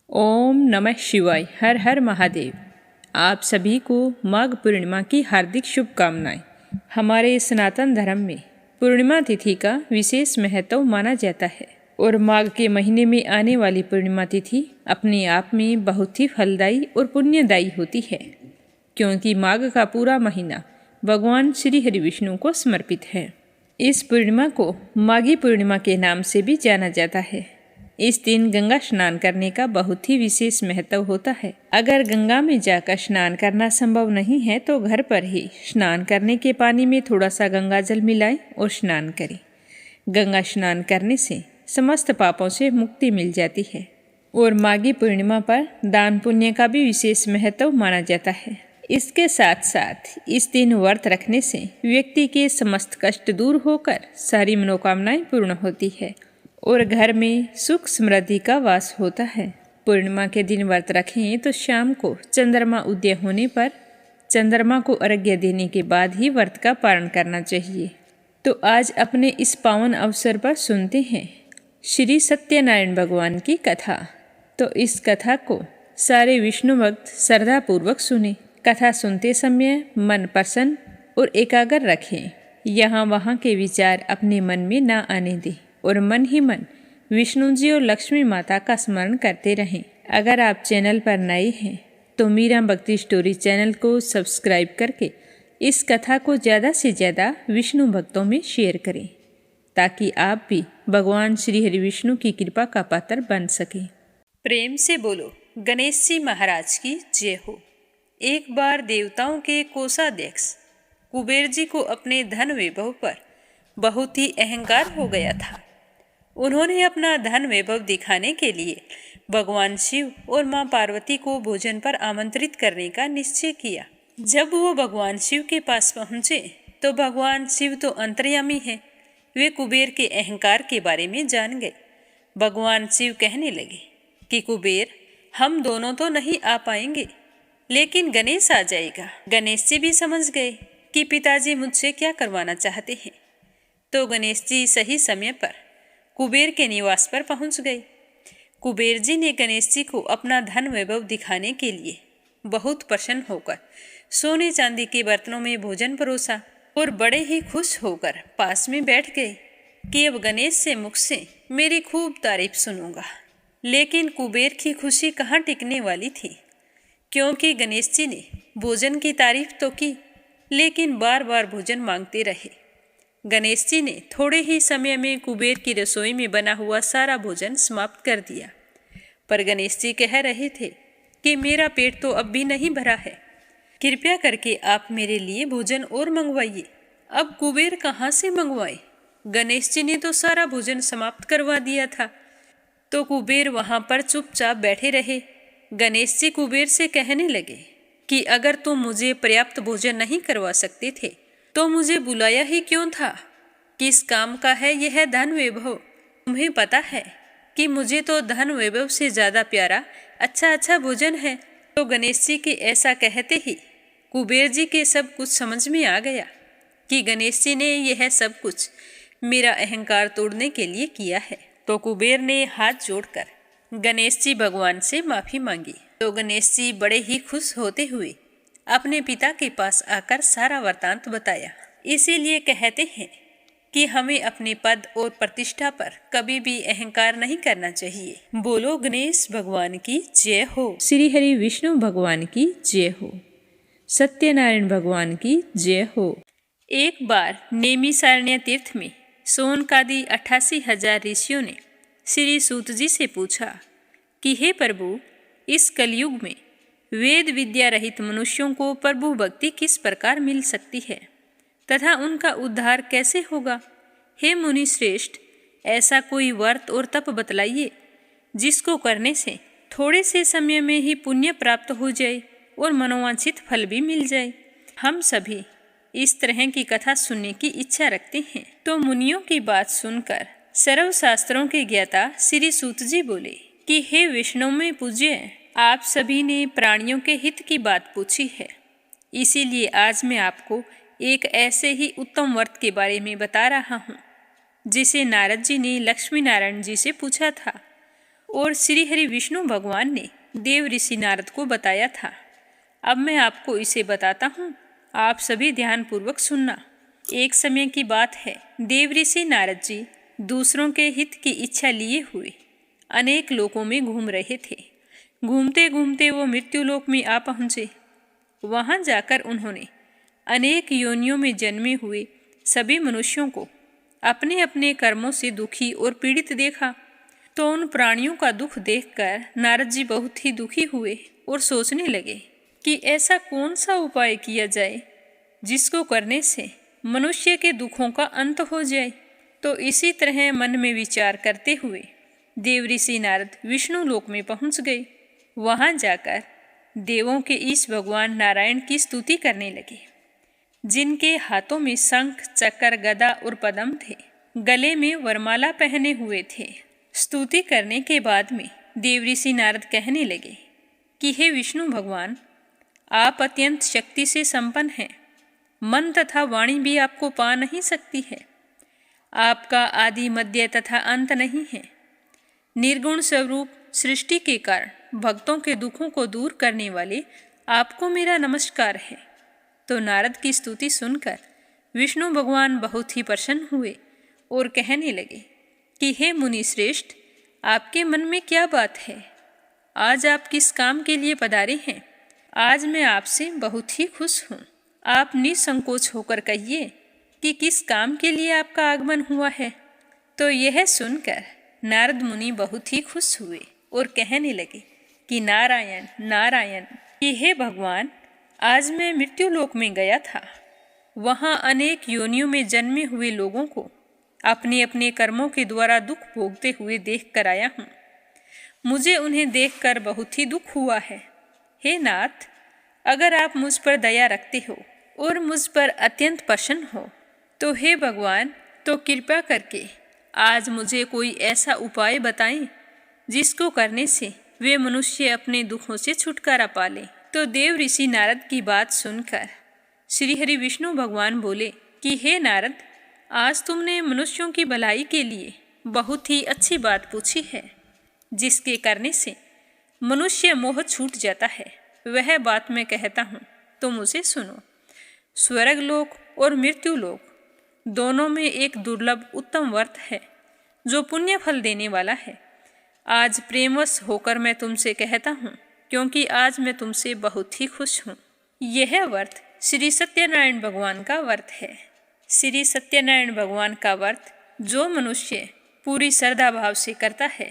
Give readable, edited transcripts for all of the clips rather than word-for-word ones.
ओम नमः शिवाय। हर हर महादेव। आप सभी को माघ पूर्णिमा की हार्दिक शुभकामनाएं। हमारे सनातन धर्म में पूर्णिमा तिथि का विशेष महत्व माना जाता है और माघ के महीने में आने वाली पूर्णिमा तिथि अपने आप में बहुत ही फलदायी और पुण्यदायी होती है, क्योंकि माघ का पूरा महीना भगवान श्री हरि विष्णु को समर्पित है। इस पूर्णिमा को माघी पूर्णिमा के नाम से भी जाना जाता है। इस दिन गंगा स्नान करने का बहुत ही विशेष महत्व होता है। अगर गंगा में जाकर स्नान करना संभव नहीं है तो घर पर ही स्नान करने के पानी में थोड़ा सा गंगा जल मिलाएं और स्नान करें। गंगा स्नान करने से समस्त पापों से मुक्ति मिल जाती है और माघी पूर्णिमा पर दान पुण्य का भी विशेष महत्व माना जाता है। इसके साथ साथ इस दिन व्रत रखने से व्यक्ति के समस्त कष्ट दूर होकर सारी मनोकामनाएं पूर्ण होती है और घर में सुख समृद्धि का वास होता है। पूर्णिमा के दिन व्रत रखें तो शाम को चंद्रमा उदय होने पर चंद्रमा को अर्घ्य देने के बाद ही व्रत का पारण करना चाहिए। तो आज अपने इस पावन अवसर पर सुनते हैं श्री सत्यनारायण भगवान की कथा। तो इस कथा को सारे विष्णु भक्त श्रद्धापूर्वक सुने। कथा सुनते समय मन प्रसन्न और एकाग्र रखें। यहाँ वहाँ के विचार अपने मन में ना आने दें और मन ही मन विष्णु जी और लक्ष्मी माता का स्मरण करते रहें। अगर आप चैनल पर नए हैं तो मीरा भक्ति स्टोरी चैनल को सब्सक्राइब करके इस कथा को ज़्यादा से ज़्यादा विष्णु भक्तों में शेयर करें, ताकि आप भी भगवान श्री हरि विष्णु की कृपा का पात्र बन सकें। प्रेम से बोलो गणेश जी महाराज की जय हो। एक बार देवताओं के कोषाध्यक्ष कुबेर जी को अपने धन वैभव पर बहुत ही अहंकार हो गया था। उन्होंने अपना धन वैभव दिखाने के लिए भगवान शिव और मां पार्वती को भोजन पर आमंत्रित करने का निश्चय किया। जब वो भगवान शिव के पास पहुंचे तो भगवान शिव तो अंतर्यामी है, वे कुबेर के अहंकार के बारे में जान गए। भगवान शिव कहने लगे कि कुबेर, हम दोनों तो नहीं आ पाएंगे, लेकिन गणेश आ जाएगा। गणेश जी भी समझ गए कि पिताजी मुझसे क्या करवाना चाहते हैं। तो गणेश जी सही समय पर कुबेर के निवास पर पहुंच गए। कुबेर जी ने गणेश जी को अपना धन वैभव दिखाने के लिए बहुत प्रसन्न होकर सोने चांदी के बर्तनों में भोजन परोसा और बड़े ही खुश होकर पास में बैठ गए कि अब गणेश से मुख से मेरी खूब तारीफ सुनूंगा। लेकिन कुबेर की खुशी कहाँ टिकने वाली थी, क्योंकि गणेश जी ने भोजन की तारीफ तो की, लेकिन बार बार भोजन मांगते रहे। गणेश जी ने थोड़े ही समय में कुबेर की रसोई में बना हुआ सारा भोजन समाप्त कर दिया, पर गणेश जी कह रहे थे कि मेरा पेट तो अब भी नहीं भरा है, कृपया करके आप मेरे लिए भोजन और मंगवाइए। अब कुबेर कहाँ से मंगवाए? गणेश जी ने तो सारा भोजन समाप्त करवा दिया था। तो कुबेर वहाँ पर चुपचाप बैठे रहे। गणेश जी कुबेर से कहने लगे कि अगर तुम मुझे पर्याप्त भोजन नहीं करवा सकते थे तो मुझे बुलाया ही क्यों था? किस काम का है यह धन वैभव? तुम्हें पता है कि मुझे तो धन वैभव से ज़्यादा प्यारा अच्छा भोजन है। तो गणेश जी के ऐसा कहते ही कुबेर जी के सब कुछ समझ में आ गया कि गणेश जी ने यह सब कुछ मेरा अहंकार तोड़ने के लिए किया है। तो कुबेर ने हाथ जोड़कर गणेश जी भगवान से माफ़ी मांगी। तो गणेश जी बड़े ही खुश होते हुए अपने पिता के पास आकर सारा वृतांत बताया। इसीलिए कहते हैं कि हमें अपने पद और प्रतिष्ठा पर कभी भी अहंकार नहीं करना चाहिए। बोलो गणेश भगवान की जय हो। श्री हरि विष्णु भगवान की जय हो। सत्यनारायण भगवान की जय हो। एक बार नैमिषारण्य तीर्थ में सोनकादि 88,000 ऋषियों ने श्री सूत जी से पूछा कि हे प्रभु, इस कलयुग में वेद विद्या रहित मनुष्यों को प्रभु भक्ति किस प्रकार मिल सकती है तथा उनका उद्धार कैसे होगा? हे मुनि श्रेष्ठ, ऐसा कोई व्रत और तप बतलाइए जिसको करने से थोड़े से समय में ही पुण्य प्राप्त हो जाए और मनोवांछित फल भी मिल जाए। हम सभी इस तरह की कथा सुनने की इच्छा रखते हैं। तो मुनियों की बात सुनकर सर्वशास्त्रों के ज्ञाता श्री सूत जी बोले कि हे विष्णु में पूज्य, आप सभी ने प्राणियों के हित की बात पूछी है, इसीलिए आज मैं आपको एक ऐसे ही उत्तम व्रत के बारे में बता रहा हूँ जिसे नारद जी ने लक्ष्मी नारायण जी से पूछा था और श्री हरि विष्णु भगवान ने देव ऋषि नारद को बताया था। अब मैं आपको इसे बताता हूँ, आप सभी ध्यानपूर्वक सुनना। एक समय की बात है, देव ऋषि नारद जी दूसरों के हित की इच्छा लिए हुए अनेक लोकों में घूम रहे थे। घूमते घूमते वो मृत्युलोक में आ पहुँचे। वहाँ जाकर उन्होंने अनेक योनियों में जन्मे हुए सभी मनुष्यों को अपने अपने कर्मों से दुखी और पीड़ित देखा। तो उन प्राणियों का दुख देखकर नारद जी बहुत ही दुखी हुए और सोचने लगे कि ऐसा कौन सा उपाय किया जाए जिसको करने से मनुष्य के दुखों का अंत हो जाए। तो इसी तरह मन में विचार करते हुए देव ऋषि नारद विष्णु लोक में पहुंच गए। वहां जाकर देवों के ईश भगवान नारायण की स्तुति करने लगे, जिनके हाथों में शंख, चक्र, गदा और पद्म थे, गले में वरमाला पहने हुए थे। स्तुति करने के बाद में देव ऋषि नारद कहने लगे कि हे विष्णु भगवान, आप अत्यंत शक्ति से संपन्न हैं। मन तथा वाणी भी आपको पा नहीं सकती है। आपका आदि, मध्य तथा अंत नहीं है। निर्गुण स्वरूप सृष्टि के कारण भक्तों के दुखों को दूर करने वाले आपको मेरा नमस्कार है। तो नारद की स्तुति सुनकर विष्णु भगवान बहुत ही प्रसन्न हुए और कहने लगे कि हे मुनि श्रेष्ठ, आपके मन में क्या बात है? आज आप किस काम के लिए पधारे हैं? आज मैं आपसे बहुत ही खुश हूँ। आप निसंकोच होकर कहिए कि किस काम के लिए आपका आगमन हुआ है। तो यह सुनकर नारद मुनि बहुत ही खुश हुए और कहने लगे कि नारायण नारायण, कि हे भगवान, आज मैं मृत्युलोक में गया था। वहाँ अनेक योनियों में जन्मे हुए लोगों को अपने अपने कर्मों के द्वारा दुख भोगते हुए देख कर आया हूँ। मुझे उन्हें देखकर बहुत ही दुख हुआ है। हे नाथ, अगर आप मुझ पर दया रखते हो और मुझ पर अत्यंत प्रसन्न हो तो हे भगवान, तो कृपा करके आज मुझे कोई ऐसा उपाय बताएं जिसको करने से वे मनुष्य अपने दुखों से छुटकारा पा लें। तो देव ऋषि नारद की बात सुनकर श्री हरि विष्णु भगवान बोले कि हे नारद, आज तुमने मनुष्यों की भलाई के लिए बहुत ही अच्छी बात पूछी है, जिसके करने से मनुष्य मोह छूट जाता है। वह बात मैं कहता हूँ, तो मुझे सुनो। स्वर्गलोक और मृत्युलोक दोनों में एक दुर्लभ उत्तम व्रत है जो पुण्य फल देने वाला है। आज प्रेमवश होकर मैं तुमसे कहता हूँ, क्योंकि आज मैं तुमसे बहुत ही खुश हूँ। यह व्रत श्री सत्यनारायण भगवान का व्रत है। श्री सत्यनारायण भगवान का व्रत जो मनुष्य पूरी श्रद्धा भाव से करता है,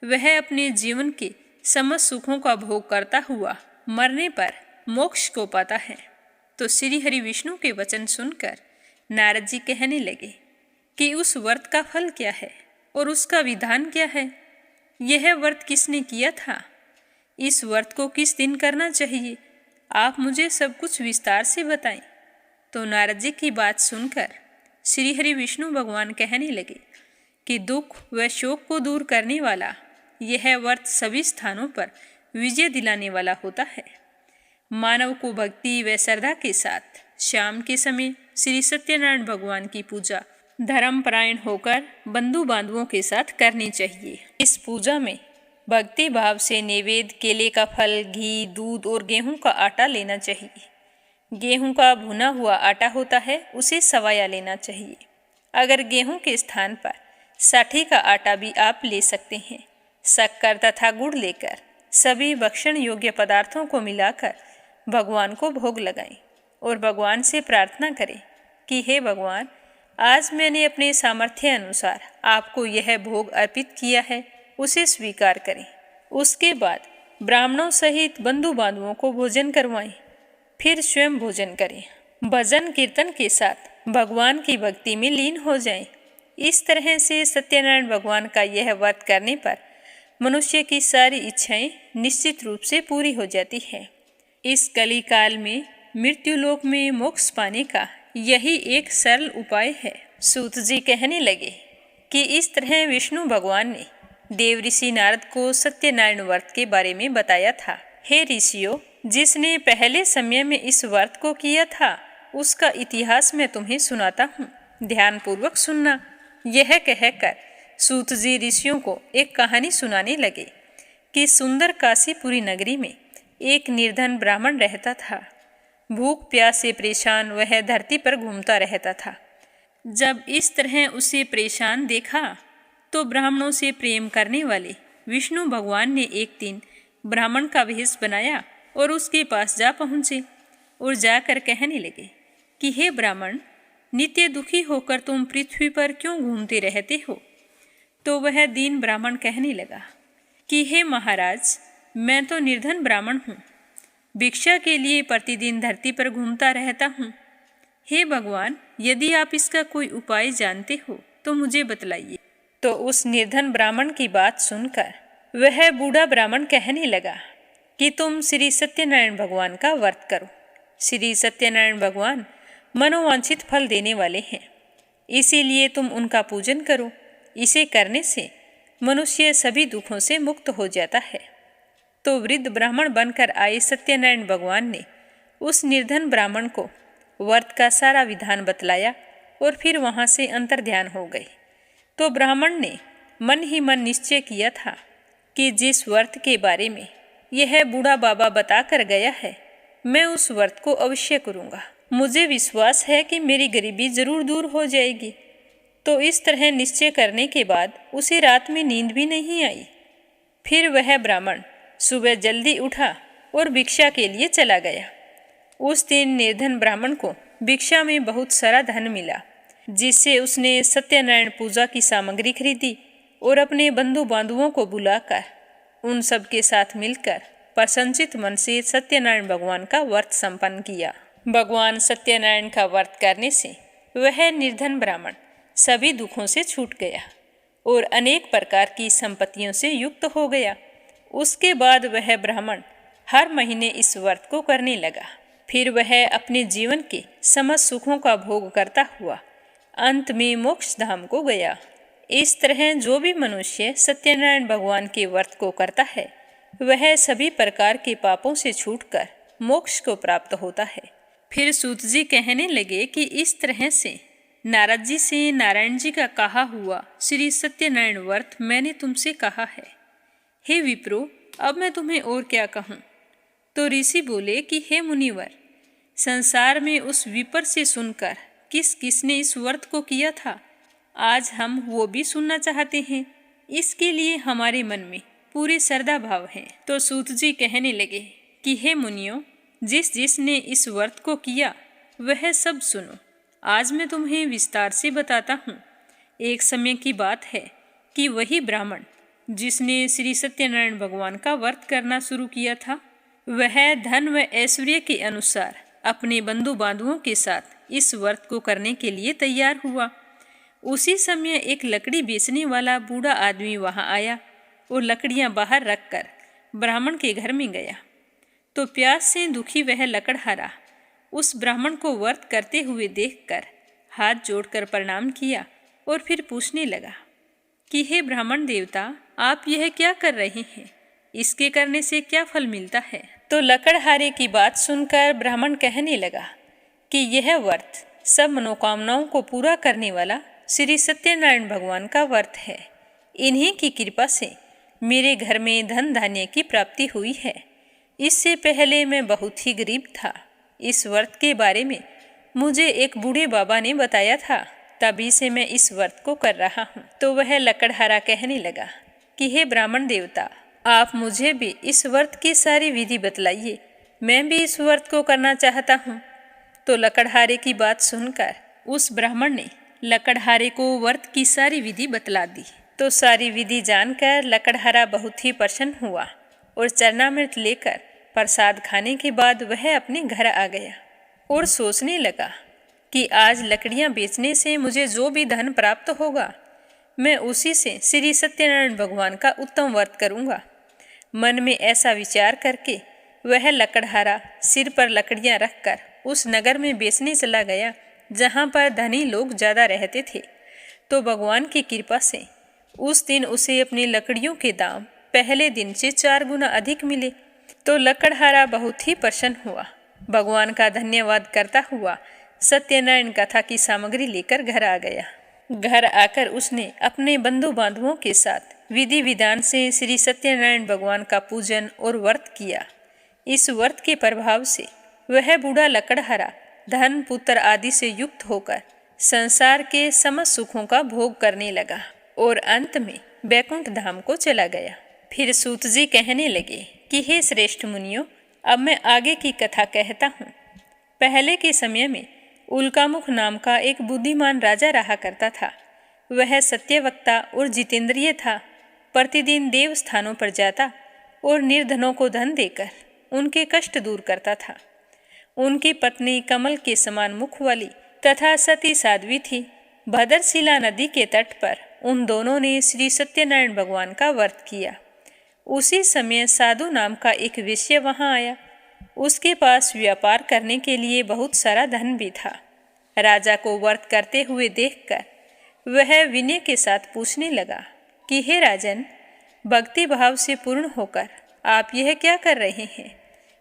वह अपने जीवन के समस्त सुखों का भोग करता हुआ मरने पर मोक्ष को पाता है। तो श्री हरि विष्णु के वचन सुनकर नारद जी कहने लगे कि उस व्रत का फल क्या है और उसका विधान क्या है? यह व्रत किसने किया था? इस व्रत को किस दिन करना चाहिए? आप मुझे सब कुछ विस्तार से बताएं। तो नारद जी की बात सुनकर श्री हरि विष्णु भगवान कहने लगे कि दुख व शोक को दूर करने वाला यह व्रत सभी स्थानों पर विजय दिलाने वाला होता है। मानव को भक्ति व श्रद्धा के साथ शाम के समय श्री सत्यनारायण भगवान की पूजा धर्मपरायण होकर बंधु बांधवों के साथ करनी चाहिए। इस पूजा में भक्ति भाव से नैवेद्य, केले का फल, घी, दूध और गेहूं का आटा लेना चाहिए। गेहूं का भुना हुआ आटा होता है, उसे सवाया लेना चाहिए। अगर गेहूं के स्थान पर साठी का आटा भी आप ले सकते हैं। शक्कर तथा गुड़ लेकर सभी भक्षण योग्य पदार्थों को मिलाकर भगवान को भोग लगाएं और भगवान से प्रार्थना करें कि हे भगवान, आज मैंने अपने सामर्थ्य अनुसार आपको यह भोग अर्पित किया है, उसे स्वीकार करें। उसके बाद ब्राह्मणों सहित बंधु बांधवों को भोजन करवाएं, फिर स्वयं भोजन करें। भजन कीर्तन के साथ भगवान की भक्ति में लीन हो जाएं। इस तरह से सत्यनारायण भगवान का यह व्रत करने पर मनुष्य की सारी इच्छाएं निश्चित रूप से पूरी हो जाती है। इस कली काल में मृत्युलोक में मोक्ष पाने का यही एक सरल उपाय है। सूत जी कहने लगे कि इस तरह विष्णु भगवान ने देव ऋषि नारद को सत्यनारायण व्रत के बारे में बताया था। हे ऋषियों, जिसने पहले समय में इस व्रत को किया था उसका इतिहास मैं तुम्हें सुनाता हूँ, ध्यानपूर्वक सुनना। यह कहकर सूत जी ऋषियों को एक कहानी सुनाने लगे कि सुंदर काशीपुरी नगरी में एक निर्धन ब्राह्मण रहता था। भूख प्यास से परेशान वह धरती पर घूमता रहता था। जब इस तरह उसे परेशान देखा तो ब्राह्मणों से प्रेम करने वाले विष्णु भगवान ने एक दिन ब्राह्मण का वेश बनाया और उसके पास जा पहुँचे और जाकर कहने लगे कि हे ब्राह्मण, नित्य दुखी होकर तुम पृथ्वी पर क्यों घूमते रहते हो? तो वह दीन ब्राह्मण कहने लगा कि हे महाराज, मैं तो निर्धन ब्राह्मण हूँ, भिक्षा के लिए प्रतिदिन धरती पर घूमता रहता हूँ। हे भगवान, यदि आप इसका कोई उपाय जानते हो तो मुझे बतलाइए। तो उस निर्धन ब्राह्मण की बात सुनकर वह बूढ़ा ब्राह्मण कहने लगा कि तुम श्री सत्यनारायण भगवान का व्रत करो। श्री सत्यनारायण भगवान मनोवांछित फल देने वाले हैं, इसीलिए तुम उनका पूजन करो। इसे करने से मनुष्य सभी दुखों से मुक्त हो जाता है। तो वृद्ध ब्राह्मण बनकर आए सत्यनारायण भगवान ने उस निर्धन ब्राह्मण को व्रत का सारा विधान बतलाया और फिर वहाँ से अंतर्ध्यान हो गए। तो ब्राह्मण ने मन ही मन निश्चय किया था कि जिस व्रत के बारे में यह बूढ़ा बाबा बता कर गया है, मैं उस व्रत को अवश्य करूँगा। मुझे विश्वास है कि मेरी गरीबी जरूर दूर हो जाएगी। तो इस तरह निश्चय करने के बाद उसे रात में नींद भी नहीं आई। फिर वह ब्राह्मण सुबह जल्दी उठा और भिक्षा के लिए चला गया। उस दिन निर्धन ब्राह्मण को भिक्षा में बहुत सारा धन मिला, जिससे उसने सत्यनारायण पूजा की सामग्री खरीदी और अपने बंधु बांधवों को बुलाकर उन सब के साथ मिलकर प्रसन्नचित मन से सत्यनारायण भगवान का व्रत संपन्न किया। भगवान सत्यनारायण का व्रत करने से वह निर्धन ब्राह्मण सभी दुखों से छूट गया और अनेक प्रकार की संपत्तियों से युक्त हो गया। उसके बाद वह ब्राह्मण हर महीने इस व्रत को करने लगा। फिर वह अपने जीवन के समस्त सुखों का भोग करता हुआ अंत में मोक्ष धाम को गया। इस तरह जो भी मनुष्य सत्यनारायण भगवान के व्रत को करता है, वह सभी प्रकार के पापों से छूटकर मोक्ष को प्राप्त होता है। फिर सूत जी कहने लगे कि इस तरह से नारद जी से नारायण जी का कहा हुआ श्री सत्यनारायण व्रत मैंने तुमसे कहा है। हे विप्रो, अब मैं तुम्हें और क्या कहूँ? तो ऋषि बोले कि हे मुनिवर, संसार में उस विपर से सुनकर किस किसने इस व्रत को किया था, आज हम वो भी सुनना चाहते हैं। इसके लिए हमारे मन में पूरे श्रद्धा भाव है। तो सूत जी कहने लगे कि हे मुनियों, जिसने इस व्रत को किया वह सब सुनो। आज मैं तुम्हें विस्तार से बताता हूँ। एक समय की बात है कि वही ब्राह्मण जिसने श्री सत्यनारायण भगवान का व्रत करना शुरू किया था, वह धन व ऐश्वर्य के अनुसार अपने बंधु बांधवों के साथ इस व्रत को करने के लिए तैयार हुआ। उसी समय एक लकड़ी बेचने वाला बूढ़ा आदमी वहां आया और लकड़ियां बाहर रखकर ब्राह्मण के घर में गया। तो प्यास से दुखी वह लकड़हारा उस ब्राह्मण को व्रत करते हुए देखकर हाथ जोड़कर प्रणाम किया और फिर पूछने लगा कि हे ब्राह्मण देवता, आप यह क्या कर रहे हैं? इसके करने से क्या फल मिलता है? तो लकड़हारे की बात सुनकर ब्राह्मण कहने लगा कि यह व्रत सब मनोकामनाओं को पूरा करने वाला श्री सत्यनारायण भगवान का व्रत है। इन्हीं की कृपा से मेरे घर में धन धान्य की प्राप्ति हुई है। इससे पहले मैं बहुत ही गरीब था। इस व्रत के बारे में मुझे एक बूढ़े बाबा ने बताया था, तभी से मैं इस व्रत को कर रहा हूँ। तो वह लकड़हारा कहने लगा कि हे ब्राह्मण देवता, आप मुझे भी इस व्रत की सारी विधि बतलाइए, मैं भी इस व्रत को करना चाहता हूँ। तो लकड़हारे की बात सुनकर उस ब्राह्मण ने लकड़हारे को व्रत की सारी विधि बतला दी। तो सारी विधि जानकर लकड़हारा बहुत ही प्रसन्न हुआ और चरणामृत लेकर प्रसाद खाने के बाद वह अपने घर आ गया और सोचने लगा कि आज लकड़ियां बेचने से मुझे जो भी धन प्राप्त होगा, मैं उसी से श्री सत्यनारायण भगवान का उत्तम व्रत करूँगा। मन में ऐसा विचार करके वह लकड़हारा सिर पर लकड़ियां रखकर उस नगर में बेचने चला गया जहाँ पर धनी लोग ज़्यादा रहते थे। तो भगवान की कृपा से उस दिन उसे अपनी लकड़ियों के दाम पहले दिन से 4 गुना अधिक मिले। तो लकड़हारा बहुत ही प्रसन्न हुआ, भगवान का धन्यवाद करता हुआ सत्यनारायण कथा की सामग्री लेकर घर आ गया। घर आकर उसने अपने बंधु बांधवों के साथ विधि विधान से श्री सत्यनारायण भगवान का पूजन और व्रत किया। इस व्रत के प्रभाव से वह बूढ़ा लकड़हारा धन पुत्र आदि से युक्त होकर संसार के समस्त सुखों का भोग करने लगा और अंत में बैकुंठ धाम को चला गया। फिर सूत जी कहने लगे कि हे श्रेष्ठ मुनियों, अब मैं आगे की कथा कहता हूँ। पहले के समय में उल्कामुख नाम का एक बुद्धिमान राजा रहा करता था। वह सत्यवक्ता और जितेंद्रिय था। प्रतिदिन देव स्थानों पर जाता और निर्धनों को धन देकर उनके कष्ट दूर करता था। उनकी पत्नी कमल के समान मुख वाली तथा सती साध्वी थी। भद्रशिला नदी के तट पर उन दोनों ने श्री सत्यनारायण भगवान का व्रत किया। उसी समय साधु नाम का एक वेश्या वहां आया। उसके पास व्यापार करने के लिए बहुत सारा धन भी था। राजा को व्रत करते हुए देखकर वह विनय के साथ पूछने लगा कि हे राजन, भक्ति भाव से पूर्ण होकर आप यह क्या कर रहे हैं?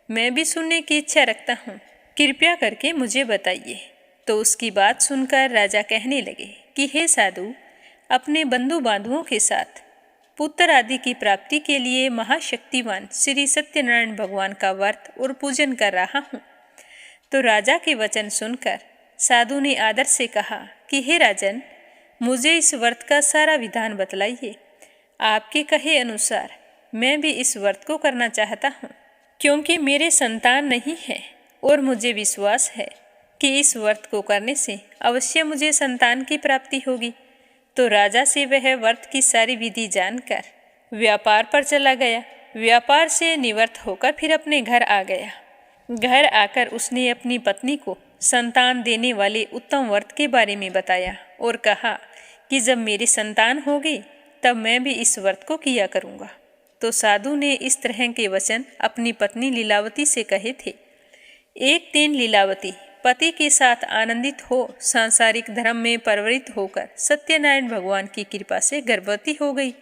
मैं भी सुनने की इच्छा रखता हूँ, कृपया करके मुझे बताइए। तो उसकी बात सुनकर राजा कहने लगे कि हे साधु, अपने बंधु बांधवों के साथ पुत्र आदि की प्राप्ति के लिए महाशक्तिवान श्री सत्यनारायण भगवान का व्रत और पूजन कर रहा हूँ। तो राजा के वचन सुनकर साधु ने आदर से कहा कि हे राजन, मुझे इस व्रत का सारा विधान बतलाइए। आपके कहे अनुसार मैं भी इस व्रत को करना चाहता हूँ, क्योंकि मेरे संतान नहीं है और मुझे विश्वास है कि इस व्रत को करने से अवश्य मुझे संतान की प्राप्ति होगी। तो राजा से वह व्रत की सारी विधि जानकर व्यापार पर चला गया। व्यापार से निवृत्त होकर फिर अपने घर आ गया। घर आकर उसने अपनी पत्नी को संतान देने वाले उत्तम व्रत के बारे में बताया और कहा कि जब मेरी संतान होगी तब मैं भी इस व्रत को किया करूँगा। तो साधु ने इस तरह के वचन अपनी पत्नी लीलावती से कहे थे। एक दिन लीलावती पति के साथ आनंदित हो सांसारिक धर्म में परवरित होकर सत्यनारायण भगवान की कृपा से गर्भवती हो गई।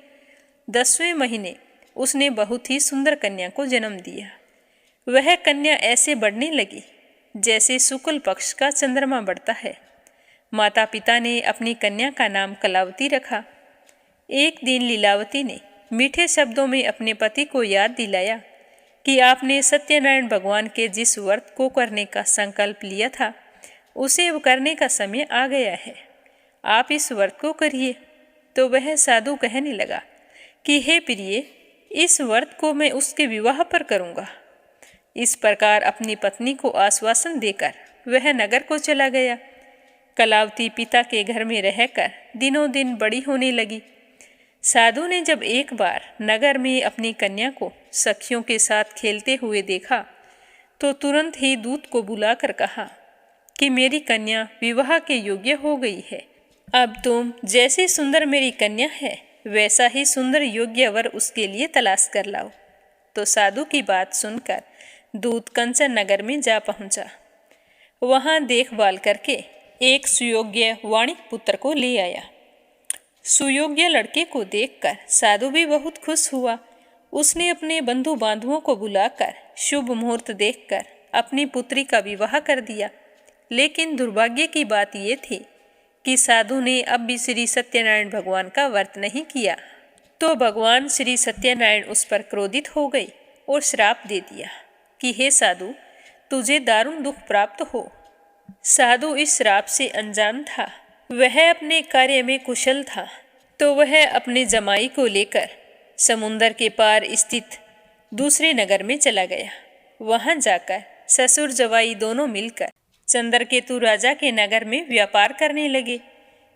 10वें महीने उसने बहुत ही सुंदर कन्या को जन्म दिया। वह कन्या ऐसे बढ़ने लगी जैसे शुक्ल पक्ष का चंद्रमा बढ़ता है। माता पिता ने अपनी कन्या का नाम कलावती रखा। एक दिन लीलावती ने मीठे शब्दों में अपने पति को याद दिलाया कि आपने सत्यनारायण भगवान के जिस व्रत को करने का संकल्प लिया था उसे करने का समय आ गया है। आप इस व्रत को करिए। तो वह साधु कहने लगा कि हे प्रिय, इस व्रत को मैं उसके विवाह पर करूँगा। इस प्रकार अपनी पत्नी को आश्वासन देकर वह नगर को चला गया। कलावती पिता के घर में रहकर दिनों दिन बड़ी होने लगी। साधु ने जब एक बार नगर में अपनी कन्या को सखियों के साथ खेलते हुए देखा तो तुरंत ही दूत को बुलाकर कहा कि मेरी कन्या विवाह के योग्य हो गई है। अब तुम जैसी सुंदर मेरी कन्या है वैसा ही सुंदर योग्य वर उसके लिए तलाश कर लाओ। तो साधु की बात सुनकर दूत कंचन नगर में जा पहुंचा। वहां देखभाल करके एक सुयोग्य वाणिक पुत्र को ले आया। सुयोग्य लड़के को देखकर साधु भी बहुत खुश हुआ। उसने अपने बंधु बांधवों को बुलाकर शुभ मुहूर्त देखकर अपनी पुत्री का विवाह कर दिया। लेकिन दुर्भाग्य की बात ये थी कि साधु ने अब भी श्री सत्यनारायण भगवान का व्रत नहीं किया। तो भगवान श्री सत्यनारायण उस पर क्रोधित हो गई और श्राप दे दिया कि हे साधु, तुझे दारुण दुख प्राप्त हो। साधु इस श्राप से अनजान था। वह अपने कार्य में कुशल था। तो वह अपने जमाई को लेकर समुंदर के पार स्थित दूसरे नगर में चला गया। वहां जाकर ससुर जवाई दोनों मिलकर चंद्रकेतु राजा के नगर में व्यापार करने लगे।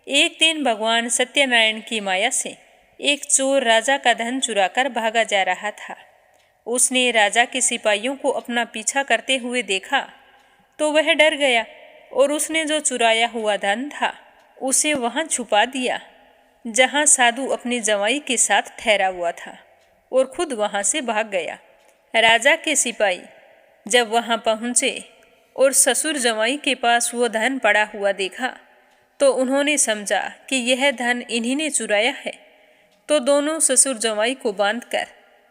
एक दिन भगवान सत्यनारायण की माया से एक चोर राजा का धन चुराकर भागा जा रहा था। उसने राजा के सिपाहियों को अपना पीछा करते हुए देखा तो वह डर गया और उसने जो चुराया हुआ धन था उसे वहां छुपा दिया जहां साधु अपने जवाई के साथ ठहरा हुआ था और खुद वहां से भाग गया। राजा के सिपाही जब वहां पहुंचे और ससुर जवाई के पास वो धन पड़ा हुआ देखा तो उन्होंने समझा कि यह धन इन्हीं ने चुराया है। तो दोनों ससुर जवाई को बांधकर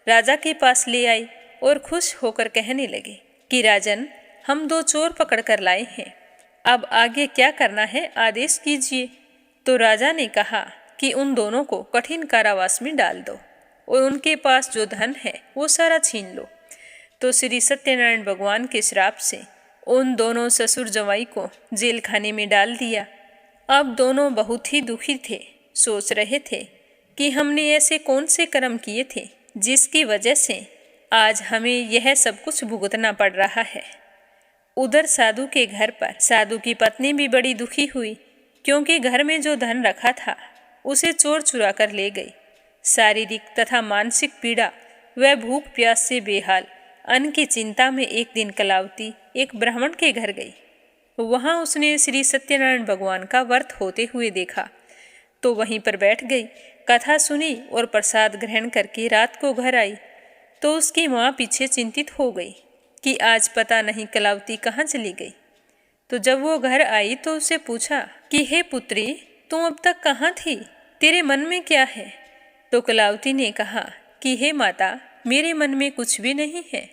राजा के पास ले आए और खुश होकर कहने लगे कि राजन, हम 2 चोर पकड़ कर लाए हैं। अब आगे क्या करना है आदेश कीजिए। तो राजा ने कहा कि उन दोनों को कठिन कारावास में डाल दो और उनके पास जो धन है वो सारा छीन लो। तो श्री सत्यनारायण भगवान के श्राप से उन दोनों ससुर जवाई को जेल खाने में डाल दिया। अब दोनों बहुत ही दुखी थे, सोच रहे थे कि हमने ऐसे कौन से कर्म किए थे जिसकी वजह से आज हमें यह सब कुछ भुगतना पड़ रहा है। उधर साधु के घर पर साधु की पत्नी भी बड़ी दुखी हुई, क्योंकि घर में जो धन रखा था उसे चोर चुरा कर ले गई। शारीरिक तथा मानसिक पीड़ा व भूख प्यास से बेहाल अन्न की चिंता में एक दिन कलावती एक ब्राह्मण के घर गई। वहां उसने श्री सत्यनारायण भगवान का व्रत होते हुए देखा, तो वहीं पर बैठ गई, कथा सुनी और प्रसाद ग्रहण करके रात को घर आई। तो उसकी माँ पीछे चिंतित हो गई कि आज पता नहीं कलावती कहाँ चली गई। तो जब वो घर आई तो उससे पूछा कि हे पुत्री, तुम अब तक कहाँ थी, तेरे मन में क्या है? तो कलावती ने कहा कि हे माता, मेरे मन में कुछ भी नहीं है।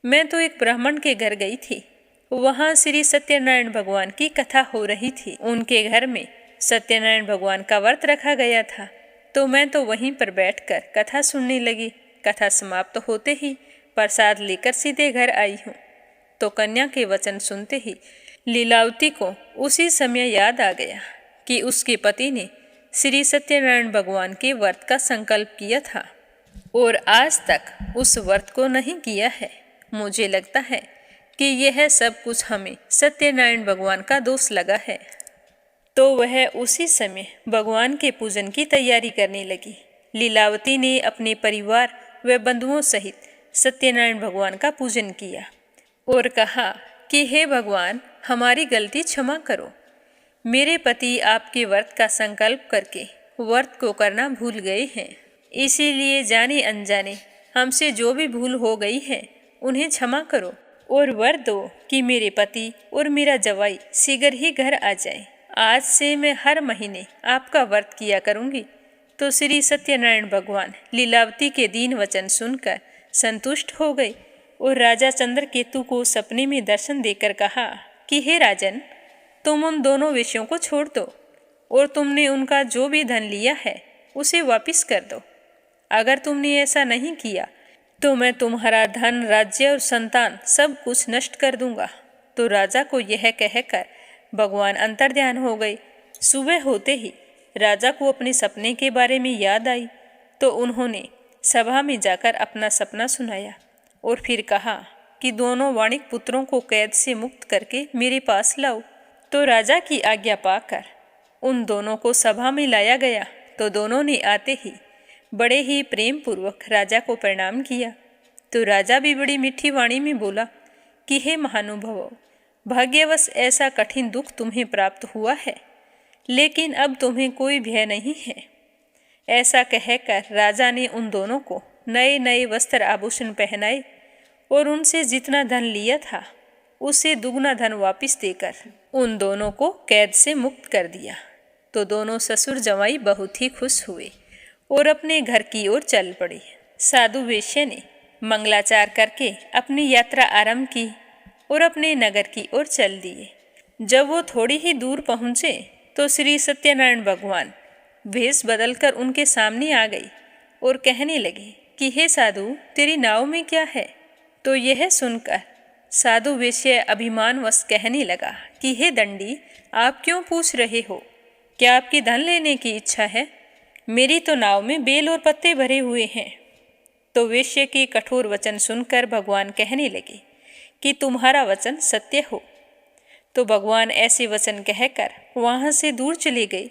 मैं तो एक ब्राह्मण के घर गई थी, वहाँ श्री सत्यनारायण भगवान की कथा हो रही थी। उनके घर में सत्यनारायण भगवान का व्रत रखा गया था, तो मैं तो वहीं पर बैठकर कथा सुनने लगी। कथा समाप्त होते ही प्रसाद लेकर सीधे घर आई हूँ। तो कन्या के वचन सुनते ही लीलावती को उसी समय याद आ गया कि उसके पति ने श्री सत्यनारायण भगवान के व्रत का संकल्प किया था और आज तक उस व्रत को नहीं किया है। मुझे लगता है कि यह सब कुछ हमें सत्यनारायण भगवान का दोष लगा है। तो वह उसी समय भगवान के पूजन की तैयारी करने लगी। लीलावती ने अपने परिवार व बंधुओं सहित सत्यनारायण भगवान का पूजन किया और कहा कि हे भगवान, हमारी गलती क्षमा करो। मेरे पति आपके व्रत का संकल्प करके व्रत को करना भूल गए हैं, इसीलिए जाने अनजाने हमसे जो भी भूल हो गई है उन्हें क्षमा करो और वर दो कि मेरे पति और मेरा जवाई शीघ्र ही घर आ जाए। आज से मैं हर महीने आपका व्रत किया करूंगी। तो श्री सत्यनारायण भगवान लीलावती के दीन वचन सुनकर संतुष्ट हो गए और राजा चंद्रकेतु को सपने में दर्शन देकर कहा कि हे राजन, तुम उन दोनों विषयों को छोड़ दो और तुमने उनका जो भी धन लिया है उसे वापस कर दो। अगर तुमने ऐसा नहीं किया तो मैं तुम्हारा धन, राज्य और संतान सब कुछ नष्ट कर दूंगा। तो राजा को यह कहकर भगवान अंतर्ध्यान हो गए। सुबह होते ही राजा को अपने सपने के बारे में याद आई, तो उन्होंने सभा में जाकर अपना सपना सुनाया और फिर कहा कि दोनों वाणिक पुत्रों को कैद से मुक्त करके मेरे पास लाओ। तो राजा की आज्ञा पाकर उन दोनों को सभा में लाया गया। तो दोनों ने आते ही बड़े ही प्रेम पूर्वक राजा को प्रणाम किया। तो राजा भी बड़ी मीठी वाणी में बोला कि हे महानुभावों, भाग्यवश ऐसा कठिन दुख तुम्हें प्राप्त हुआ है, लेकिन अब तुम्हें कोई भय नहीं है। ऐसा कहकर राजा ने उन दोनों को नए नए वस्त्र आभूषण पहनाए और उनसे जितना धन लिया था उससे दुगना धन वापस देकर उन दोनों को कैद से मुक्त कर दिया। तो दोनों ससुर जवाई बहुत ही खुश हुए और अपने घर की ओर चल पड़े। साधु वेश्या ने मंगलाचार करके अपनी यात्रा आरंभ की और अपने नगर की ओर चल दिए। जब वो थोड़ी ही दूर पहुँचे तो श्री सत्यनारायण भगवान भेष बदलकर उनके सामने आ गई और कहने लगे कि हे साधु, तेरी नाव में क्या है? तो यह सुनकर साधु वेश्या अभिमानवश कहने लगा कि हे दंडी, आप क्यों पूछ रहे हो? क्या आपकी धन लेने की इच्छा है? मेरी तो नाव में बेल और पत्ते भरे हुए हैं। तो वेश्या के कठोर वचन सुनकर भगवान कहने लगे कि तुम्हारा वचन सत्य हो। तो भगवान ऐसे वचन कहकर वहाँ से दूर चले गए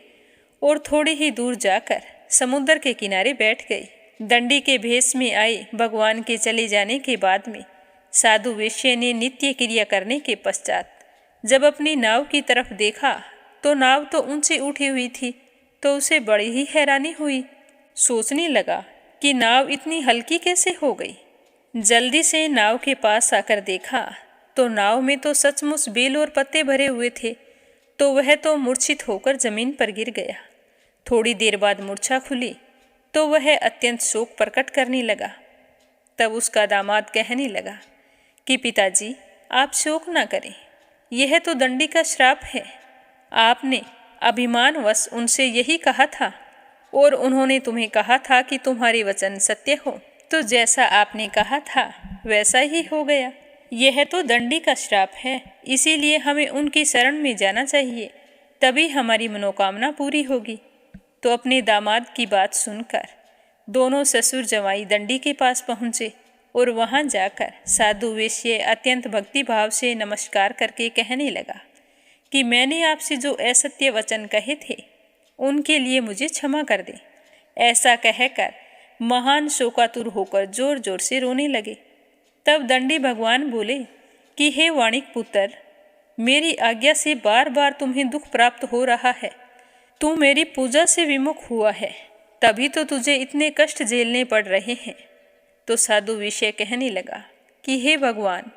और थोड़ी ही दूर जाकर समुद्र के किनारे बैठ गए। दंडी के भेष में आए भगवान के चले जाने के बाद में साधु वेश्या ने नित्य क्रिया करने के पश्चात जब अपनी नाव की तरफ देखा तो नाव तो ऊंचे उठी हुई थी, तो उसे बड़ी ही हैरानी हुई। सोचने लगा कि नाव इतनी हल्की कैसे हो गई। जल्दी से नाव के पास आकर देखा तो नाव में तो सचमुच बेल और पत्ते भरे हुए थे, तो वह तो मूर्छित होकर जमीन पर गिर गया। थोड़ी देर बाद मूर्छा खुली तो वह अत्यंत शोक प्रकट करने लगा। तब उसका दामाद कहने लगा कि पिताजी, आप शोक ना करें, यह तो दंडी का श्राप है। आपने अभिमानवश उनसे यही कहा था और उन्होंने तुम्हें कहा था कि तुम्हारे वचन सत्य हो। तो जैसा आपने कहा था वैसा ही हो गया। यह तो दंडी का श्राप है, इसीलिए हमें उनकी शरण में जाना चाहिए, तभी हमारी मनोकामना पूरी होगी। तो अपने दामाद की बात सुनकर दोनों ससुर जवाई दंडी के पास पहुँचे और वहाँ जाकर साधु वेश्य अत्यंत भक्तिभाव से नमस्कार करके कहने लगा कि मैंने आपसे जो असत्य वचन कहे थे उनके लिए मुझे क्षमा कर दे। ऐसा कहकर महान शोकातुर होकर जोर जोर से रोने लगे। तब दंडी भगवान बोले कि हे वाणिक पुत्र, मेरी आज्ञा से बार बार तुम्हें दुख प्राप्त हो रहा है। तू मेरी पूजा से विमुख हुआ है, तभी तो तुझे इतने कष्ट झेलने पड़ रहे हैं। तो साधु विषय कहने लगा कि हे भगवान,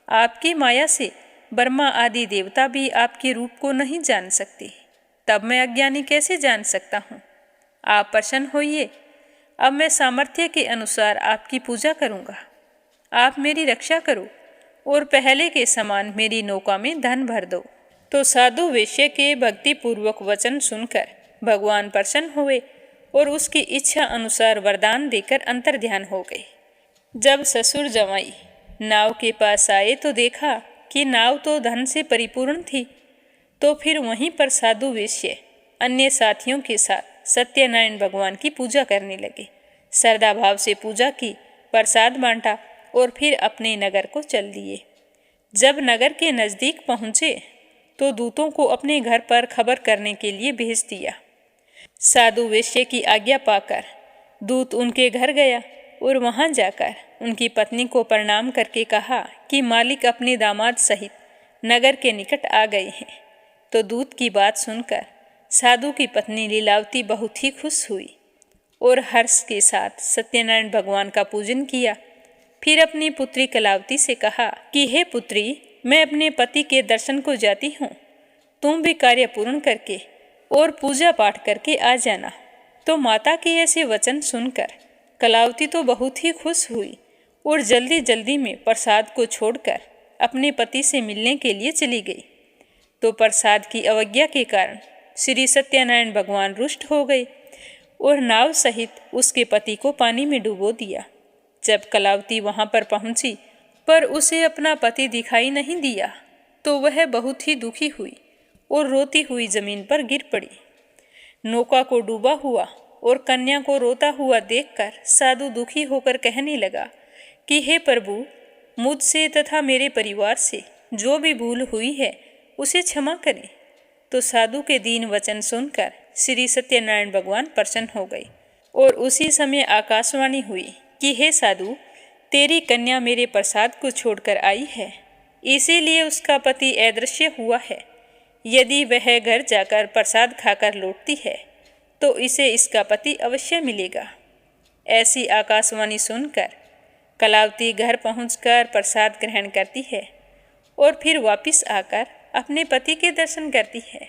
आपकी माया से ब्रह्मा आदि देवता भी आपके रूप को नहीं जान सकते, तब मैं अज्ञानी कैसे जान सकता हूँ। आप प्रसन्न होइए, अब मैं सामर्थ्य के अनुसार आपकी पूजा करूँगा। आप मेरी रक्षा करो और पहले के समान मेरी नौका में धन भर दो। तो साधु वेश्य के भक्तिपूर्वक वचन सुनकर भगवान प्रसन्न हुए और उसकी इच्छा अनुसार वरदान देकर अंतर्ध्यान हो गए। जब ससुर जमाई नाव के पास आए तो देखा कि नाव तो धन से परिपूर्ण थी। तो फिर वहीं पर साधु वेश्य अन्य साथियों के साथ सत्यनारायण भगवान की पूजा करने लगे। श्रद्धा भाव से पूजा की, प्रसाद बांटा और फिर अपने नगर को चल दिए। जब नगर के नज़दीक पहुँचे तो दूतों को अपने घर पर खबर करने के लिए भेज दिया। साधु वेश्य की आज्ञा पाकर दूत उनके घर गया और वहां जाकर उनकी पत्नी को प्रणाम करके कहा कि मालिक अपने दामाद सहित नगर के निकट आ गए हैं। तो दूत की बात सुनकर साधु की पत्नी लीलावती बहुत ही खुश हुई और हर्ष के साथ सत्यनारायण भगवान का पूजन किया। फिर अपनी पुत्री कलावती से कहा कि हे पुत्री, मैं अपने पति के दर्शन को जाती हूँ, तुम भी कार्य पूर्ण करके और पूजा पाठ करके आ जाना। तो माता के ऐसे वचन सुनकर कलावती तो बहुत ही खुश हुई और जल्दी जल्दी में प्रसाद को छोड़कर अपने पति से मिलने के लिए चली गई। तो प्रसाद की अवज्ञा के कारण श्री सत्यनारायण भगवान रुष्ट हो गए और नाव सहित उसके पति को पानी में डुबो दिया। जब कलावती वहां पर पहुंची पर उसे अपना पति दिखाई नहीं दिया तो वह बहुत ही दुखी हुई और रोती हुई जमीन पर गिर पड़ी। नौका को डूबा हुआ और कन्या को रोता हुआ देखकर साधु दुखी होकर कहने लगा कि हे प्रभु, मुझसे तथा मेरे परिवार से जो भी भूल हुई है उसे क्षमा करें। तो साधु के दीन वचन सुनकर श्री सत्यनारायण भगवान प्रसन्न हो गए और उसी समय आकाशवाणी हुई कि हे साधु, तेरी कन्या मेरे प्रसाद को छोड़कर आई है, इसीलिए उसका पति अदृश्य हुआ है। यदि वह घर जाकर प्रसाद खाकर लौटती है तो इसे इसका पति अवश्य मिलेगा। ऐसी आकाशवाणी सुनकर कलावती घर पहुंचकर प्रसाद ग्रहण करती है और फिर वापस आकर अपने पति के दर्शन करती है।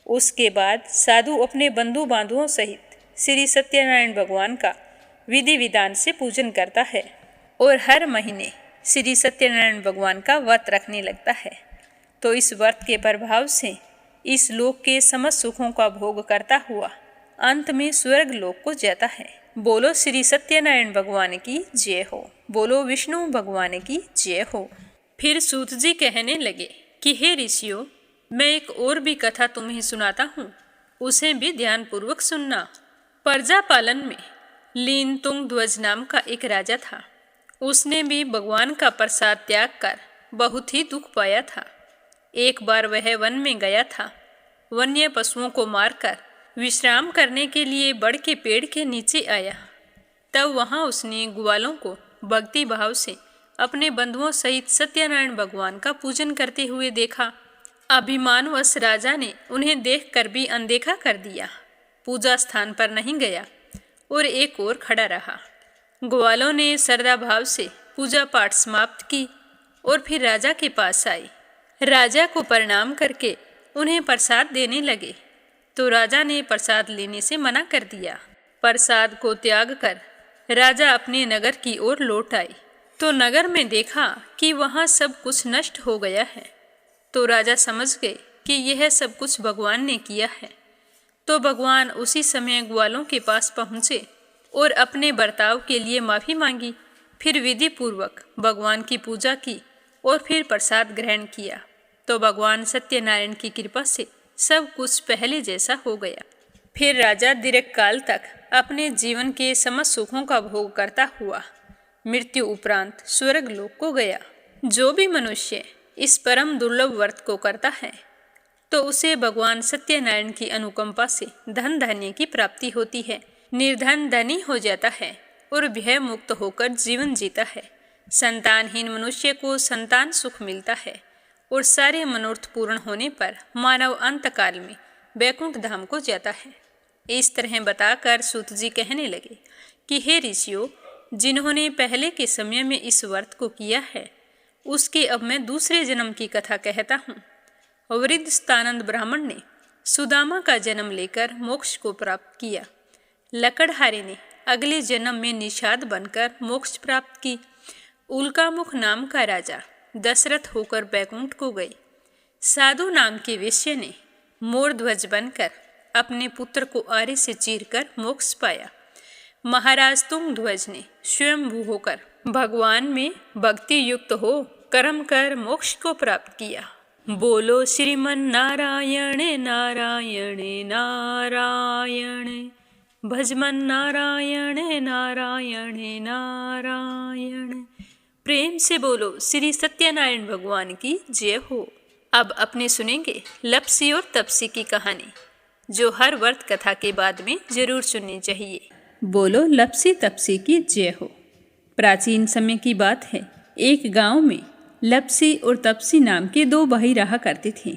उसके बाद साधु अपने बंधु बांधुओं सहित श्री सत्यनारायण भगवान का विधि विधान से पूजन करता है और हर महीने श्री सत्यनारायण भगवान का व्रत रखने लगता है। तो इस व्रत के प्रभाव से इस लोक के समस्त सुखों का भोग करता हुआ अंत में स्वर्ग लोक को जाता है। बोलो श्री सत्यनारायण भगवान की जय हो। बोलो विष्णु भगवान की जय हो। फिर सूत जी कहने लगे कि हे ऋषियों, मैं एक और भी कथा तुम्हें सुनाता हूँ, उसे भी ध्यान पूर्वक सुनना। प्रजा पालन में लीन तुंग ध्वज नाम का एक राजा था। उसने भी भगवान का प्रसाद त्याग कर बहुत ही दुख पाया था। एक बार वह वन में गया था। वन्य पशुओं को मारकर विश्राम करने के लिए बड़ के पेड़ के नीचे आया। तब वहां उसने ग्वालों को भक्ति भाव से अपने बंधुओं सहित सत्यनारायण भगवान का पूजन करते हुए देखा। अभिमानवश राजा ने उन्हें देखकर भी अनदेखा कर दिया, पूजा स्थान पर नहीं गया और एक ओर खड़ा रहा। ग्वालों ने श्रद्धा भाव से पूजा पाठ समाप्त की और फिर राजा के पास आई। राजा को प्रणाम करके उन्हें प्रसाद देने लगे तो राजा ने प्रसाद लेने से मना कर दिया। प्रसाद को त्याग कर राजा अपने नगर की ओर लौट आई तो नगर में देखा कि वहाँ सब कुछ नष्ट हो गया है। तो राजा समझ गए कि यह सब कुछ भगवान ने किया है। तो भगवान उसी समय ग्वालों के पास पहुँचे और अपने बर्ताव के लिए माफ़ी मांगी। फिर विधि पूर्वक भगवान की पूजा की और फिर प्रसाद ग्रहण किया। तो भगवान सत्यनारायण की कृपा से सब कुछ पहले जैसा हो गया। फिर राजा दीर्घकाल तक अपने जीवन के समस्त सुखों का भोग करता हुआ मृत्यु उपरांत स्वर्ग लोक को गया। जो भी मनुष्य इस परम दुर्लभ व्रत को करता है तो उसे भगवान सत्यनारायण की अनुकंपा से धन धान्य की प्राप्ति होती है, निर्धन धनी हो जाता है और भय मुक्त होकर जीवन जीता है। संतानहीन मनुष्य को संतान सुख मिलता है और सारे मनोरथ पूर्ण होने पर मानव अंतकाल में वैकुंठ धाम को जाता है। इस तरह बताकर सूत जी कहने लगे कि हे ऋषियों, जिन्होंने पहले के समय में इस व्रत को किया है उसके अब मैं दूसरे जन्म की कथा कहता हूँ। वृद्ध स्थानंद ब्राह्मण ने सुदामा का जन्म लेकर मोक्ष को प्राप्त किया। लकड़हारे ने अगले जन्म में निषाद बनकर मोक्ष प्राप्त की। उल्कामुख नाम का राजा दशरथ होकर बैकुंठ को गए। साधु नाम के वेश्य ने मोरध्वज बनकर अपने पुत्र को आरे से चीरकर मोक्ष पाया। महाराज तुंगध्वज ने स्वयंभू होकर भगवान में भक्ति युक्त हो कर्म कर मोक्ष को प्राप्त किया। बोलो श्रीमन नारायण नारायण नारायण, भजमन नारायण नारायण नारायण। प्रेम से बोलो श्री सत्यनारायण भगवान की जय हो। अब अपने सुनेंगे लपसी और तपसी की कहानी, जो हर व्रत कथा के बाद में जरूर सुननी चाहिए। बोलो लपसी तपसी की जय हो। प्राचीन समय की बात है। एक गांव में लपसी और तपसी नाम के दो भाई रहा करते थे।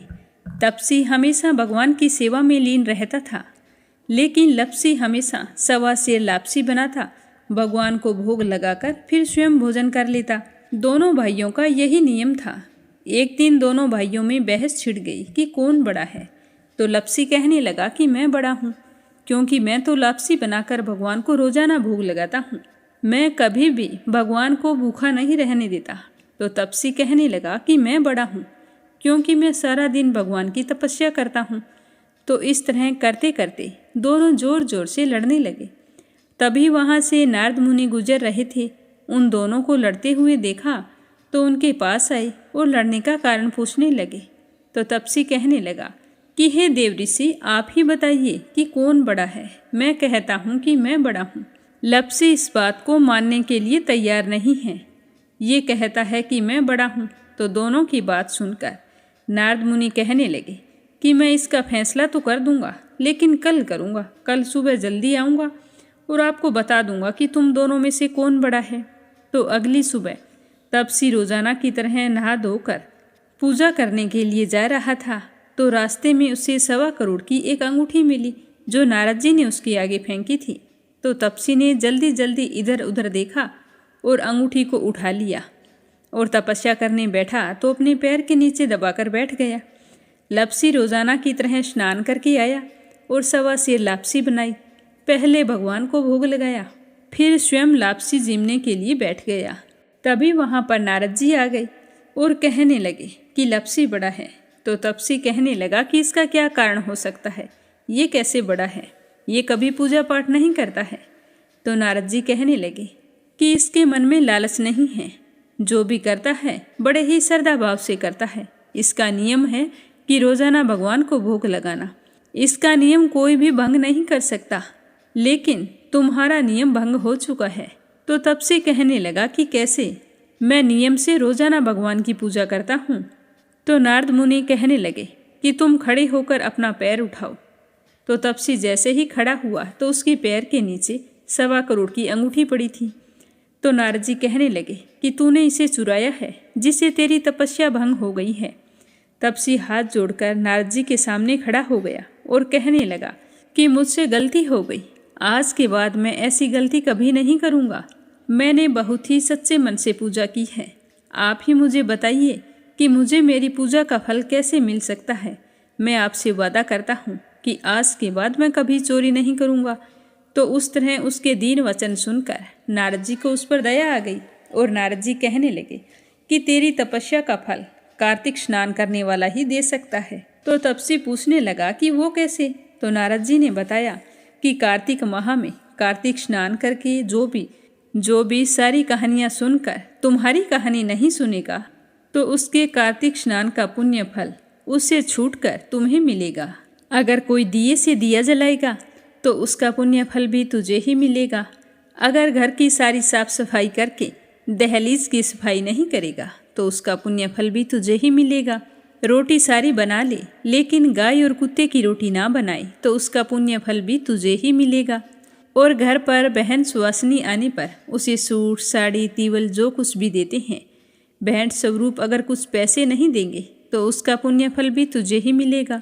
तपसी हमेशा भगवान की सेवा में लीन रहता था, लेकिन लपसी हमेशा सवा सेर लापसी बनाता, भगवान को भोग लगाकर फिर स्वयं भोजन कर लेता। दोनों भाइयों का यही नियम था। एक दिन दोनों भाइयों में बहस छिड़ गई कि कौन बड़ा है। तो लपसी कहने लगा कि मैं बड़ा हूँ, क्योंकि मैं तो लापसी बनाकर भगवान को रोजाना भोग लगाता हूँ। मैं कभी भी भगवान को भूखा नहीं रहने देता। तो तपसी कहने लगा कि मैं बड़ा हूँ, क्योंकि मैं सारा दिन भगवान की तपस्या करता हूँ। तो इस तरह करते करते दोनों जोर जोर से लड़ने लगे। तभी वहाँ से नारद मुनि गुजर रहे थे। उन दोनों को लड़ते हुए देखा तो उनके पास आए और लड़ने का कारण पूछने लगे। तो तपसी कहने लगा कि हे देव ऋषि, आप ही बताइए कि कौन बड़ा है। मैं कहता हूँ कि मैं बड़ा हूँ। लपसी इस बात को मानने के लिए तैयार नहीं है। ये कहता है कि मैं बड़ा हूँ। तो दोनों की बात सुनकर नारद मुनि कहने लगे कि मैं इसका फैसला तो कर दूंगा, लेकिन कल करूँगा। कल सुबह जल्दी आऊँगा और आपको बता दूंगा कि तुम दोनों में से कौन बड़ा है। तो अगली सुबह तपसी रोजाना की तरह नहा धोकर पूजा करने के लिए जा रहा था। तो रास्ते में उसे 1.25 करोड़ की एक अंगूठी मिली, जो नारद जी ने उसके आगे फेंकी थी। तो तपसी ने जल्दी जल्दी इधर उधर देखा और अंगूठी को उठा लिया और तपस्या करने बैठा तो अपने पैर के नीचे दबाकर बैठ गया। लपसी रोजाना की तरह स्नान करके आया और 1.25 सेर लापसी बनाई। पहले भगवान को भोग लगाया, फिर स्वयं लापसी जीमने के लिए बैठ गया। तभी वहाँ पर नारद जी आ गए और कहने लगे कि लपसी बड़ा है। तो तपसी कहने लगा कि इसका क्या कारण हो सकता है, ये कैसे बड़ा है, ये कभी पूजा पाठ नहीं करता है। तो नारद जी कहने लगे कि इसके मन में लालच नहीं है, जो भी करता है बड़े ही श्रद्धा भाव से करता है। इसका नियम है कि रोजाना भगवान को भोग लगाना। इसका नियम कोई भी भंग नहीं कर सकता, लेकिन तुम्हारा नियम भंग हो चुका है। तो तब से कहने लगा कि कैसे, मैं नियम से रोजाना भगवान की पूजा करता हूँ। तो नारद मुनि कहने लगे कि तुम खड़े होकर अपना पैर उठाओ। तो तपसी जैसे ही खड़ा हुआ तो उसके पैर के नीचे 1.25 करोड़ की अंगूठी पड़ी थी। तो नारद जी कहने लगे कि तूने इसे चुराया है, जिससे तेरी तपस्या भंग हो गई है। तपसी हाथ जोड़कर नारद जी के सामने खड़ा हो गया और कहने लगा कि मुझसे गलती हो गई, आज के बाद मैं ऐसी गलती कभी नहीं करूँगा। मैंने बहुत ही सच्चे मन से पूजा की है। आप ही मुझे बताइए कि मुझे मेरी पूजा का फल कैसे मिल सकता है। मैं आपसे वादा करता हूँ कि आज के बाद मैं कभी चोरी नहीं करूँगा। तो उस तरह उसके दीन वचन सुनकर नारद जी को उस पर दया आ गई और नारद जी कहने लगे कि तेरी तपस्या का फल कार्तिक स्नान करने वाला ही दे सकता है। तो तपसी पूछने लगा कि वो कैसे। तो नारद जी ने बताया कि कार्तिक माह में कार्तिक स्नान करके जो भी सारी कहानियाँ सुनकर तुम्हारी कहानी नहीं सुनेगा तो उसके कार्तिक स्नान का पुण्य फल उससे छूटकर तुम्हें मिलेगा। अगर कोई दिए से दिया जलाएगा तो उसका पुण्य फल भी तुझे ही मिलेगा। अगर घर की सारी साफ सफाई करके दहलीज की सफाई नहीं करेगा तो उसका पुण्य फल भी तुझे ही मिलेगा। रोटी सारी बना ले लेकिन गाय और कुत्ते की रोटी ना बनाए तो उसका पुण्य फल भी तुझे ही मिलेगा। और घर पर बहन सुवासिनी आने पर उसे सूट साड़ी तीवल जो कुछ भी देते हैं, भेंट स्वरूप अगर कुछ पैसे नहीं देंगे तो उसका पुण्य फल भी तुझे ही मिलेगा।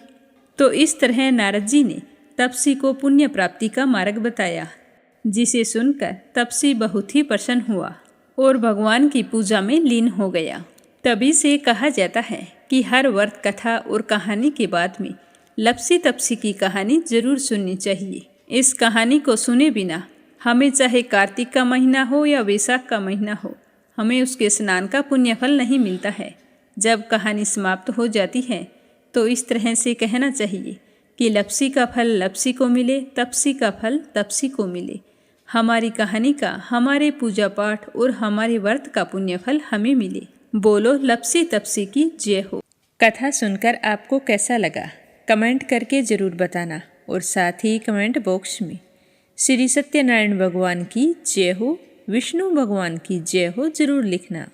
तो इस तरह नारद जी ने तपसी को पुण्य प्राप्ति का मार्ग बताया, जिसे सुनकर तपसी बहुत ही प्रसन्न हुआ और भगवान की पूजा में लीन हो गया। तभी से कहा जाता है कि हर व्रत कथा और कहानी के बाद में लपसी तपसी की कहानी जरूर सुननी चाहिए। इस कहानी को सुने बिना हमें चाहे कार्तिक का महीना हो या वैशाख का महीना हो, हमें उसके स्नान का पुण्य फल नहीं मिलता है। जब कहानी समाप्त हो जाती है तो इस तरह से कहना चाहिए कि लपसी का फल लपसी को मिले, तपसी का फल तपसी को मिले। हमारी कहानी का, हमारे पूजा पाठ और हमारे व्रत का पुण्य फल हमें मिले। बोलो लपसी तपसी की जय हो। कथा सुनकर आपको कैसा लगा कमेंट करके ज़रूर बताना और साथ ही कमेंट बॉक्स में श्री सत्यनारायण भगवान की जय हो, विष्णु भगवान की जय हो ज़रूर लिखना।